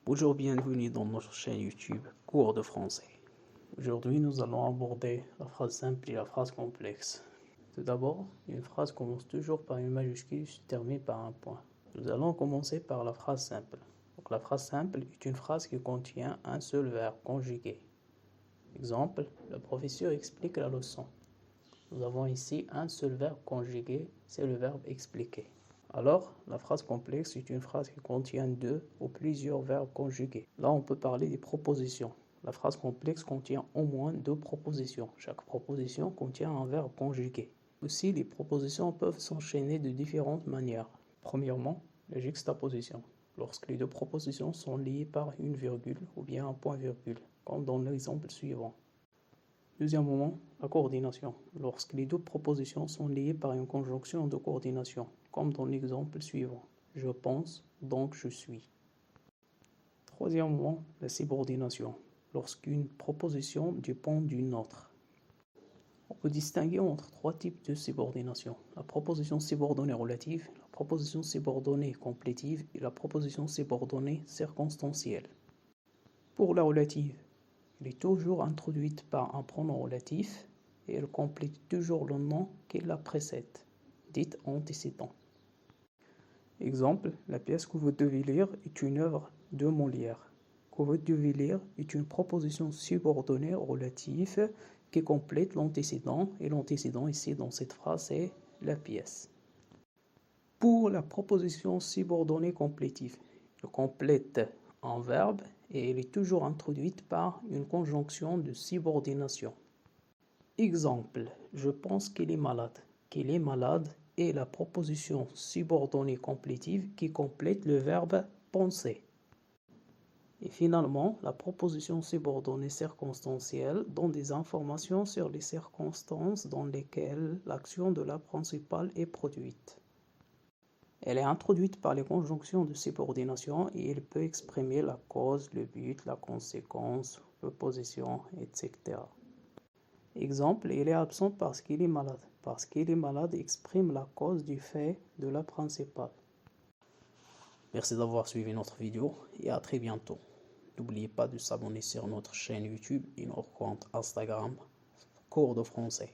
Bonjour, bienvenue dans notre chaîne YouTube Cours de français. Aujourd'hui, nous allons aborder la phrase simple et la phrase complexe. Tout d'abord, une phrase commence toujours par une majuscule se termine par un point. Nous allons commencer par la phrase simple. Donc, la phrase simple est une phrase qui contient un seul verbe conjugué. Exemple, le professeur explique la leçon. Nous avons ici un seul verbe conjugué, c'est le verbe expliquer. Alors, la phrase complexe est une phrase qui contient deux ou plusieurs verbes conjugués. Là, on peut parler des propositions. La phrase complexe contient au moins deux propositions. Chaque proposition contient un verbe conjugué. Aussi, les propositions peuvent s'enchaîner de différentes manières. Premièrement, la juxtaposition. Lorsque les deux propositions sont liées par une virgule ou bien un point-virgule, comme dans l'exemple suivant. Deuxièmement, la coordination. Lorsque les deux propositions sont liées par une conjonction de coordination, comme dans l'exemple suivant. Je pense, donc je suis. Troisièmement, la subordination. Lorsqu'une proposition dépend d'une autre. On peut distinguer entre trois types de subordination. La proposition subordonnée relative, la proposition subordonnée complétive et la proposition subordonnée circonstancielle. Pour la relative, elle est toujours introduite par un pronom relatif et elle complète toujours le nom qui la précède, dit antécédent. Exemple, la pièce que vous devez lire est une œuvre de Molière. Que vous devez lire est une proposition subordonnée relative qui complète l'antécédent et l'antécédent ici dans cette phrase est la pièce. Pour la proposition subordonnée complétive, elle complète un verbe et elle est toujours introduite par une conjonction de subordination. Exemple, je pense qu'il est malade. Qu'il est malade est la proposition subordonnée complétive qui complète le verbe penser. Et finalement, la proposition subordonnée circonstancielle donne des informations sur les circonstances dans lesquelles l'action de la principale est produite. Elle est introduite par les conjonctions de subordination et elle peut exprimer la cause, le but, la conséquence, l'opposition, etc. Exemple, il est absent parce qu'il est malade. Parce qu'il est malade exprime la cause du fait de la principale. Merci d'avoir suivi notre vidéo et à très bientôt. N'oubliez pas de s'abonner sur notre chaîne YouTube et notre compte Instagram, Cours de français.